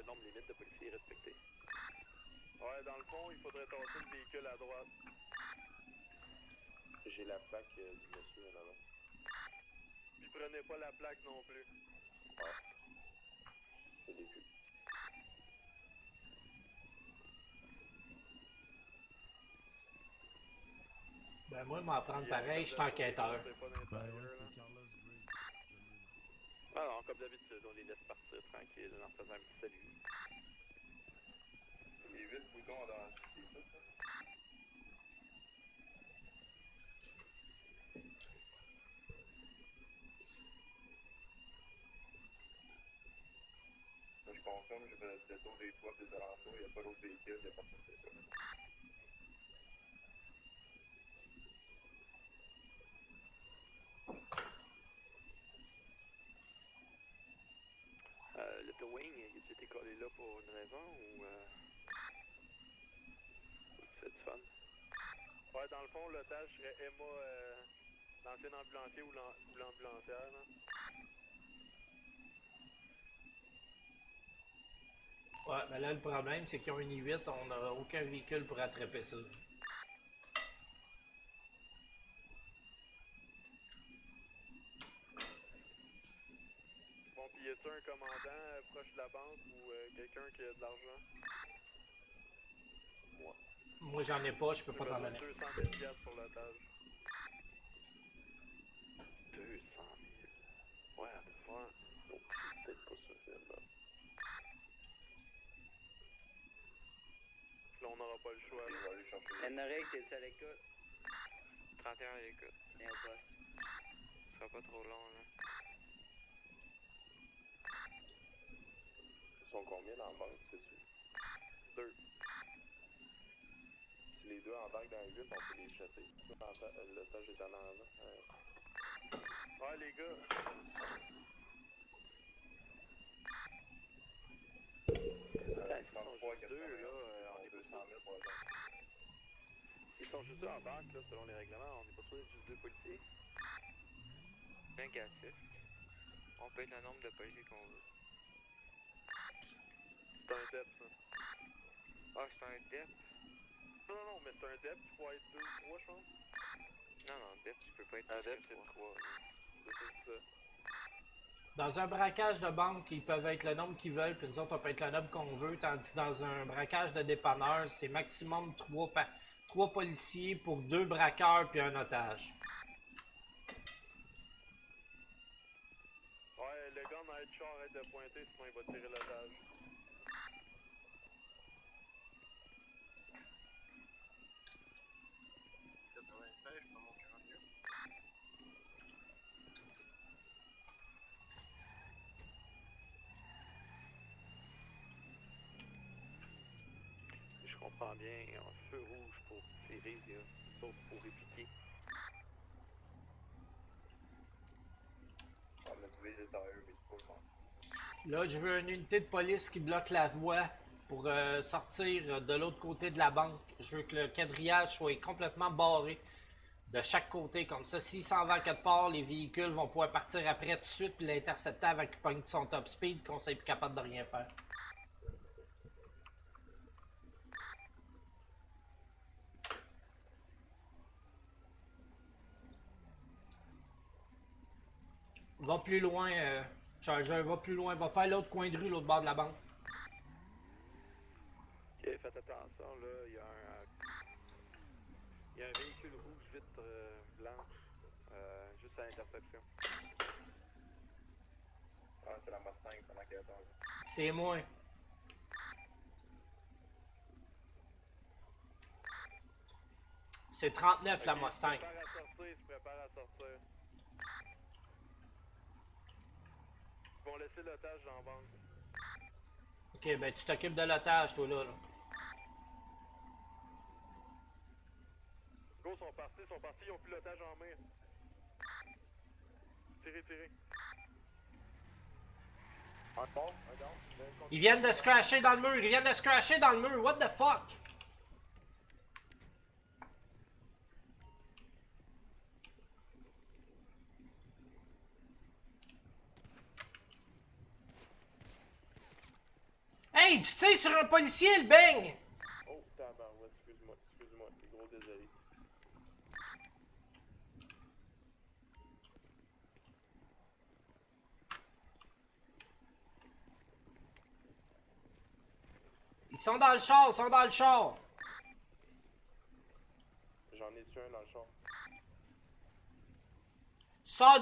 nombre limite de policiers respecté. Ouais, dans le fond, il faudrait tasser le véhicule à droite. J'ai la plaque du monsieur là-bas. Puis prenez pas la plaque non plus. Ouais. Je l'ai vu. Ben moi, m'en prendre pareil, je suis enquêteur. Ben ouais, c'est Carlos Gray. Alors, comme d'habitude, on les laisse partir tranquilles en faisant un petit salut. Les 8 boutons dans c'est ça, ça? Je confirme, je fais le tour des toits des alentours, il n'y a pas d'autres véhicules, il n'y a pas de ça. Le towing, il a été collé là pour une raison ou c'est du fun? Ouais, dans le fond, l'otage serait Emma, l'ancien ambulancier ou l'ambulancière, là. Ouais, mais là, le problème, c'est qu'ils ont une I8, on n'a aucun véhicule pour attraper ça. Bon, pis y a-tu un commandant proche de la banque ou quelqu'un qui a de l'argent? Moi. Moi, j'en ai pas, je peux pas t'en donner. 200 000 piastres pour l'otage. 200 000? Ouais, c'est fort. Donc, c'est peut-être pas suffisant. Là, on n'aura pas le choix. On va aller chercher. Henrik, t'es-tu à l'écoute? 31 à l'écoute. Viens au poste. Ce sera pas trop long, là. Ils sont combien dans la banque, c'est sûr? 2. Si les deux embarquent dans les 8, on peut les jeter. L'otage est en avant. Ouais, les gars. Ils sont juste deux en banque, là, selon les règlements. On n'est pas supposé être juste 2 policiers. Négatif. On peut être le nombre de policiers qu'on veut. C'est un DEP, ça. Ah, c'est un DEP? Non, mais c'est un DEP qui peut être 2 ou 3, je pense. Non, DEP, tu peux pas être Un DEP, c'est 3. 3. C'est ça. Dans un braquage de banque, ils peuvent être le nombre qu'ils veulent, puis nous autres, on peut être le nombre qu'on veut, tandis que dans un braquage de dépanneur, c'est maximum 3 policiers pour 2 braqueurs puis un otage. Ouais, le gars dans le char arrête de pointer, sinon il va tirer l'otage. Je comprends bien, un feu rouge pour tirer, sauf pour répliquer. On a trouvé les tailleurs, mais c'est pas le Là, je veux une unité de police qui bloque la voie pour sortir de l'autre côté de la banque. Je veux que le quadrillage soit complètement barré de chaque côté. Comme ça, s'il s'en va à quelque part, les véhicules vont pouvoir partir après tout de suite puis l'intercepter avec qu'il pogne son top speed qu'on soit plus capable de rien faire. Va plus loin, Charger, va plus loin. Va faire l'autre coin de rue, l'autre bord de la banque. Ok, faites attention, là, il y a un véhicule rouge vitre blanche, juste à l'intersection. Ah, c'est la Mustang pendant qu'elle attend. C'est moi. C'est 39 la Mustang. Il se prépare à sortir. Ils vont laisser l'otage dans la banque. Ok, ben tu t'occupes de l'otage, toi là. Go, sont partis, ils ont plus l'otage en main. Tirez. Encore? Ils viennent de se crasher dans le mur, what the fuck? Hey, tu tires sur un policier, le beigne! Oh, tabarouette, excuse-moi, gros désolé. Ils sont dans le char, ils sont dans le char! J'en ai tué un dans le char. Sors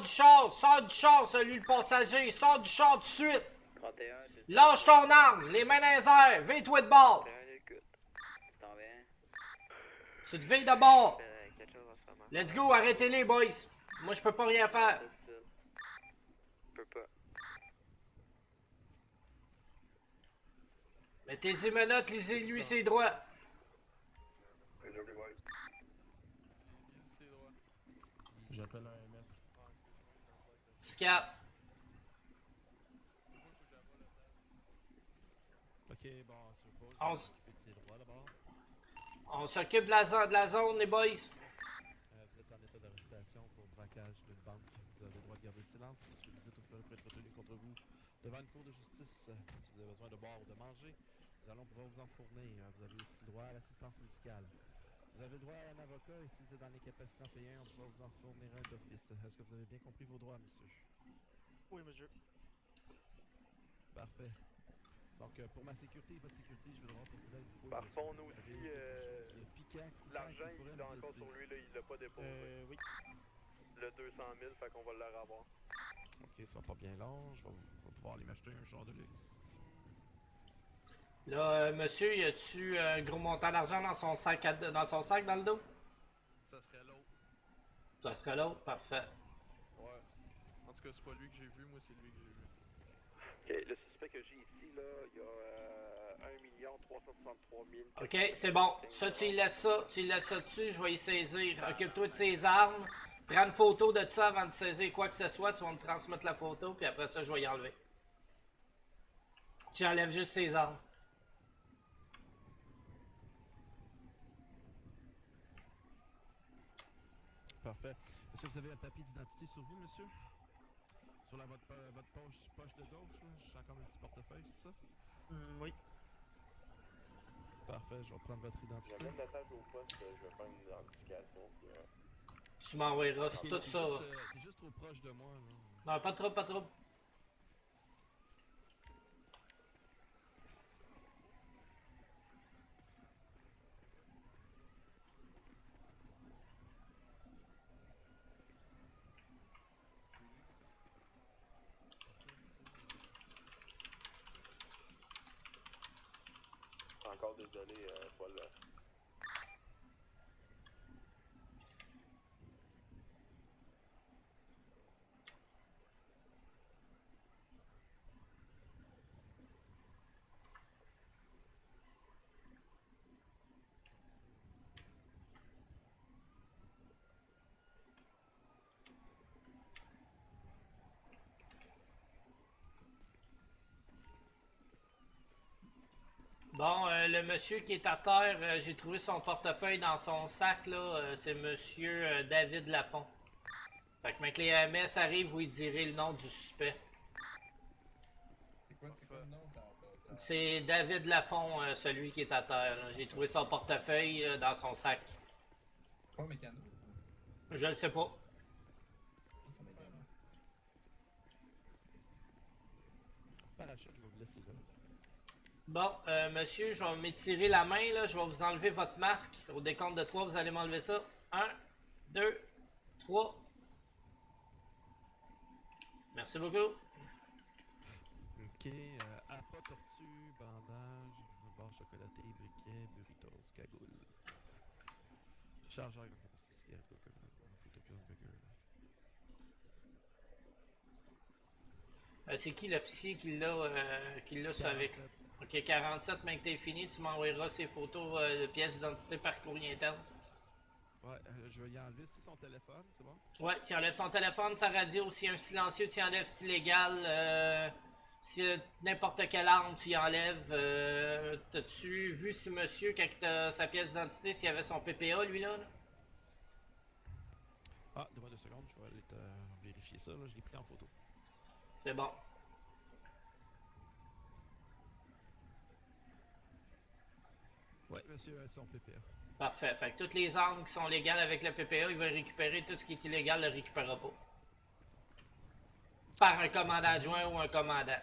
du char, celui le passager, sors du char tout de suite! 31, tu Lâche ton arme, les mains dans les airs, veille-toi de bord! Écoute, t'en viens? Tu te veilles de bord! quelque chose en ce moment. Let's go, arrêtez-les, boys! Moi, je peux pas rien faire. Je peux pas. Mettez les menottes, lisez-lui ses droits. Réservé White. J'appelle un MS. Scat. Ok, bon, je suppose. On Je s- vais m'occuper de ses droits d'abord. On s'occupe de la zone, les boys. Vous êtes en état d'arrestation pour braquage d'une banque. Vous avez le droit de garder le silence. Ce que vous dites peut être retenu contre vous devant une cour de justice. Si vous avez besoin de boire ou de manger, nous allons pouvoir vous en fournir. Vous avez aussi le droit à l'assistance médicale. Vous avez le droit à un avocat et si vous êtes dans les capacités d'en payer un, on pourra vous en fournir un d'office. Est-ce que vous avez bien compris vos droits, monsieur? Oui, monsieur. Parfait. Donc, pour ma sécurité et votre sécurité, je vais devoir procéder à une fouille. Par Est-ce que contre, vous aussi, avez quelque chose de piquant, coupant l'argent, qui pourrait il me est encore blesser? sur lui, là, il l'a pas déposé. Oui. Le 200 000, fait qu'on va le revoir. Ok, ça va pas bien long. Je vais pouvoir aller m'acheter un char de luxe. Là, monsieur, y a-tu un gros montant d'argent dans son sac dans le dos? Ça serait l'autre. Ça serait l'autre, parfait. Ouais. En tout cas, c'est pas lui que j'ai vu, moi, c'est lui que j'ai vu. Ok, le suspect que j'ai ici, là, il y a 1 363 000. Ok, c'est bon. Ça, tu laisses ça dessus, je vais y saisir. Occupe-toi de ses armes. Prends une photo de ça avant de saisir quoi que ce soit. Tu vas me transmettre la photo, puis après ça, je vais y enlever. Tu enlèves juste ses armes. Parfait. Est-ce que vous avez un papier d'identité sur vous, monsieur? Sur votre poche de gauche, là? Je sens comme un petit portefeuille, c'est ça? Oui. Parfait, je vais prendre votre identité. J'amène la table au poste, je vais faire une identification. Puis, Tu m'enverras Ok, tout ça. T'es juste trop proche de moi, là. Non, pas trop, pas trop. encore désolé, Paul. Bon, le monsieur qui est à terre, j'ai trouvé son portefeuille dans son sac, là. C'est monsieur David Lafont. Fait que, mec, les AMS arrivent, vous lui direz le nom du suspect. C'est quoi le nom? C'est David Lafont, celui qui est à terre. Là. J'ai trouvé son portefeuille dans son sac. Pas mécano. Je le sais pas. C'est mécano. Parachute, je vais vous laisser là. Bon, monsieur, je vais m'étirer la main, là. Je vais vous enlever votre masque. Au décompte de 3, vous allez m'enlever ça. 1, 2, 3. Merci beaucoup. Ok, appât tortue, bandage, barre chocolaté, briquet, burritos, cagoule. Chargeur, cigarette, photocopieuse, burger. C'est qui l'officier qui l'a su avec? 47. Ok, 47, mais que t'es fini, tu m'enverras ces photos de pièces d'identité par courrier interne. Ouais, je vais y enlever aussi son téléphone, c'est bon? Ouais, tu enlèves son téléphone, sa radio, s'il y a un silencieux, tu enlèves, c'est illégal. Si n'importe quelle arme, tu y enlèves. T'as-tu vu si monsieur, quand t'as sa pièce d'identité, s'il y avait son PPA, lui là? Ah, donne-moi 2 secondes, je vais aller te vérifier ça, là, je l'ai pris en photo. C'est bon. Ouais, monsieur, elles sont PPA. Parfait. Fait que toutes les armes qui sont légales avec le PPA, il va récupérer. Tout ce qui est illégal, ne le récupérera pas. Par un commandant adjoint ou un commandant.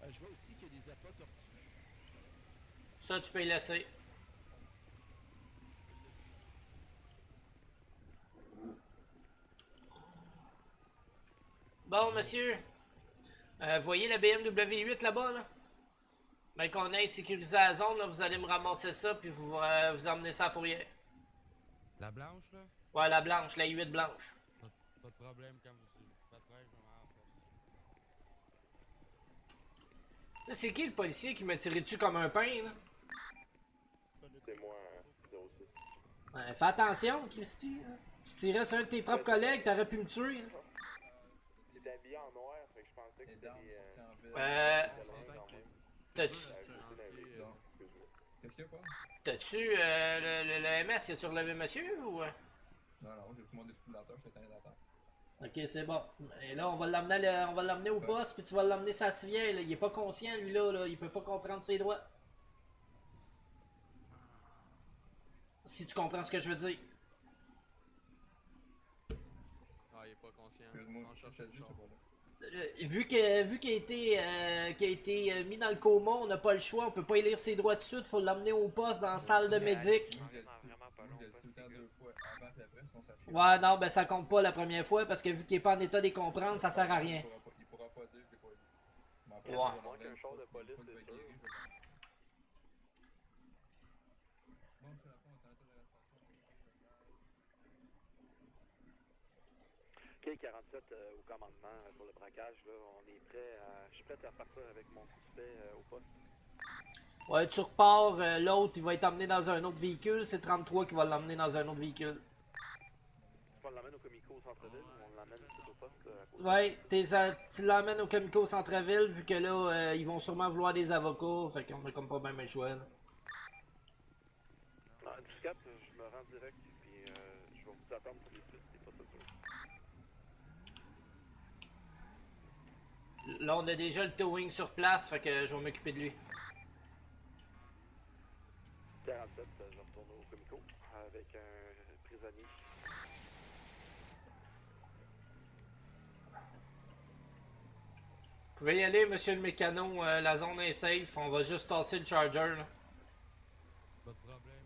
Je vois aussi qu'il y a des appâts tortues. Ça, tu peux y laisser. Bon, monsieur. Voyez la BMW 8 là-bas, là? Ben, qu'on aille sécuriser la zone, là, vous allez me ramasser ça, puis vous emmenez ça à Fourrière. La blanche, là? Ouais, la blanche, la 8 blanche. Pas de problème quand vous... Pas de problème, je m'en force. Là, c'est qui le policier qui m'a tiré dessus comme un pain, là? C'est moi, 06. Fais attention, Christy. Hein. Tu tirais sur un de tes propres collègues, t'aurais pu me tuer. Hein. J'étais habillé en noir, fait que je pensais que Les c'était dames des... sorties en ville. T'as-tu Non. Qu'est-ce qu'il y a, quoi? le MS, as-tu relevé monsieur ou... Non, j'ai pris mon défibrillateur, je suis tanné d'attendre. Ok, c'est bon. Et là, on va l'amener au poste, puis tu vas l'emmener sa civière. Là. Il est pas conscient, lui, là. Il peut pas comprendre ses droits. Si tu comprends ce que je veux dire. Ah, il est pas conscient. Excuse-moi, Sans je chercher te le dis, char. c'est pas là. Vu qu'il a été mis dans le coma, on n'a pas le choix. On peut pas élire ses droits tout de suite. Faut l'emmener au poste dans la salle de médic. Moi, je Vraiment, vraiment pas long, le dis pas tout le temps dégueu. 2 fois, avant et après, sinon ça chie. Ouais, non, ben ça compte pas la première fois parce que vu qu'il est pas en état de les comprendre, ça sert à rien. Il pourra pas dire que je l'ai pas vu. Mais après, Ouais. je vais Manque demander un une char fois, de si police, une fois c'est qu'il va sûr. guérir, je vais le demander. Bon, c'est la fin, on est en état d'arrestation. Ok, 47 au commandement pour le braquage, là, on est prêt à... Je suis prêt à repartir avec mon suspect au poste. Ouais, tu repars. L'autre, il va être emmené dans un autre véhicule. C'est 33 qui va l'emmener dans un autre véhicule. On l'emmène au Comico au centre-ville ou on l'emmène tout au poste à côté? Ouais, tu l'emmènes au Comico au centre-ville, vu que là, ils vont sûrement vouloir des avocats. Fait qu'on a comme pas même le choix. Là. Ah, du cap, je me rends direct, puis je vais vous attendre pour les suites, c'est pas ça sûr. Là, on a déjà le towing sur place, fait que je vais m'occuper de lui. 47, je retourne au Comico avec un prisonnier. Vous pouvez y aller, monsieur le mécano. La zone est safe. On va juste tasser le charger. Là. Pas de problème.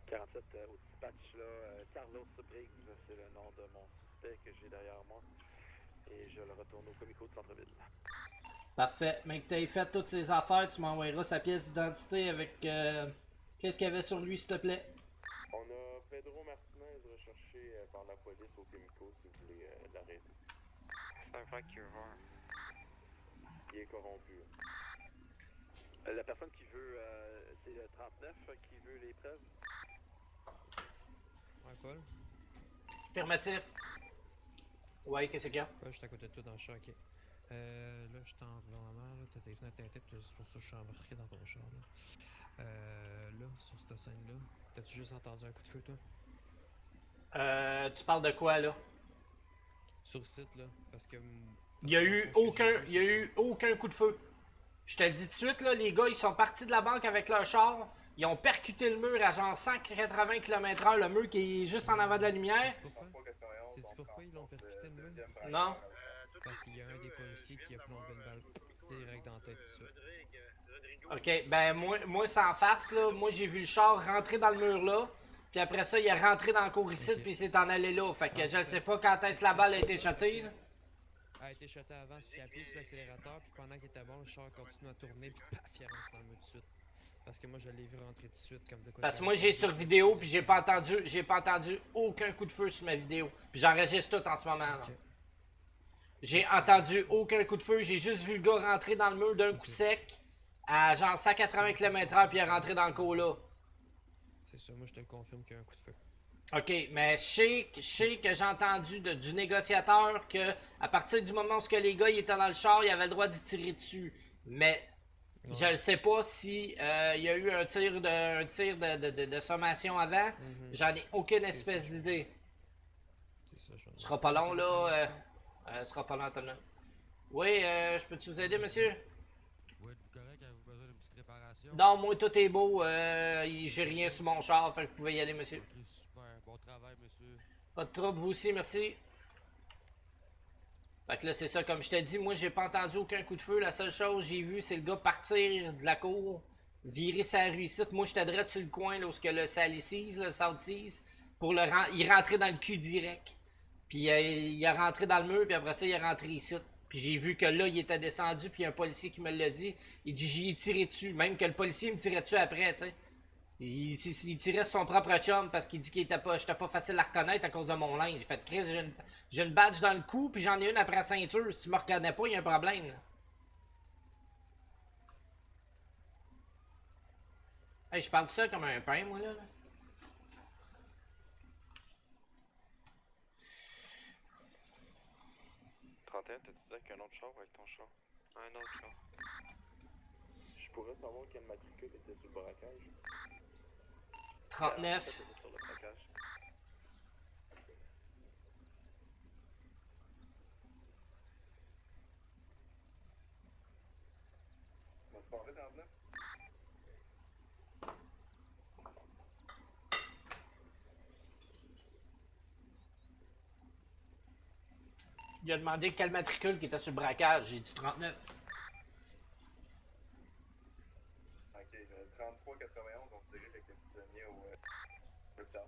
47 au dispatch, là, Carlos Briggs, c'est le nom de mon suspect que j'ai derrière moi. Et je le retourne au Comico de centre-ville. Parfait. Mais que tu aies fait toutes ces affaires, tu m'envoyeras sa pièce d'identité avec... Qu'est-ce qu'il y avait sur lui, s'il te plaît? On a Pedro Martinez recherché par la police au Comico, si vous voulez l'arrêter. C'est un vacuum. Il est corrompu. La personne qui veut, c'est le 39 qui veut les preuves. Ouais, Paul? Affirmatif. Ouais, qu'est-ce qu'il y a? Ouais, je suis à côté de toi dans le char, ok. Là, je suis en gouvernement, là, t'as tes fenêtres teintées, c'est pour ça que je suis embarqué dans ton char, là. Là, sur cette scène-là, t'as-tu juste entendu un coup de feu, toi? Tu parles de quoi, là? Sur le site, là, parce que... Il y a eu aucun coup de feu. Je te le dis tout de suite, là, les gars, ils sont partis de la banque avec leur char. Ils ont percuté le mur à genre 180 km/h, le mur qui est juste en avant de la lumière. Sais-tu pourquoi ils l'ont percuté, le mur? Non? Parce qu'il y a un des policiers qui a plombé une balle direct dans la tête tout de suite. Ok, ben moi sans farce, là, moi j'ai vu le char rentrer dans le mur là, puis après ça il est rentré dans le cour ici, Ok. puis il s'est en allé là, fait que je sais pas quand est-ce que la balle a été shotée, là. Elle a été shotée avant, il a appuyé sur l'accélérateur, puis pendant qu'il était bon, le char continue à tourner, puis paf, il rentre dans le mur tout de suite. Parce que moi je l'ai vu rentrer tout de suite comme de quoi. Parce que moi j'ai sur vidéo, puis j'ai pas entendu aucun coup de feu sur ma vidéo, puis j'enregistre tout en ce moment, là. Ok. J'ai entendu aucun coup de feu, j'ai juste vu le gars rentrer dans le mur d'un coup sec, à genre 180 km/h, puis il est rentré dans le cour là. C'est ça, moi je te le confirme qu'il y a un coup de feu. OK, mais je sais que j'ai entendu du négociateur que à partir du moment où ce que les gars ils étaient dans le char, ils avaient le droit d'y tirer dessus. Mais Ouais. je ne sais pas si il y a eu un tir de sommation avant. J'en ai aucune espèce d'idée. C'est ça, je Ce sera pas long là. Ce sera pas long, attends une minute. Oui, je peux-tu vous aider, monsieur? Oui, êtes-vous correct? Avez-vous besoin d'une petite réparation? permission? Non, moi, tout est beau. J'ai rien sur mon char, fait que vous pouvez y aller, monsieur. Ok, super. Bon travail, monsieur. Pas de trouble, vous aussi, merci. Fait que là, c'est ça, comme je t'ai dit, moi, j'ai pas entendu aucun coup de feu. La seule chose que j'ai vu, c'est le gars partir de la cour, virer sa rue ici. Moi, j'étais direct sur le coin, là, où que le Sally Seas, le South Seas, pour il rentrait dans le cul direct. Puis il a rentré dans le mur, puis après ça, il est rentré ici. Puis j'ai vu que là, il était descendu, puis il y a un policier qui me l'a dit. Il dit, j'y ai tiré dessus. Même que le policier me tirait dessus après, tu sais. Il tirait sur son propre chum parce qu'il dit qu'il était pas, j'étais pas facile à reconnaître à cause de mon linge. J'ai fait, Chris, j'ai une badge dans le cou, puis j'en ai une après la ceinture. Si tu me reconnais pas, il y a un problème. Là. Hey, je parle de ça comme un pain, moi, là. 31, t'as-tu dit avec un autre char ou avec ton char? Un autre char. Je pourrais savoir quel matricule était sur le braquage. 39. C'était sur le braquage. On va se parler dans là. Il a demandé quel matricule qui était sur le braquage. J'ai dit 39. Ok, 33-91, on se dirige avec le prisonnier au hôpital.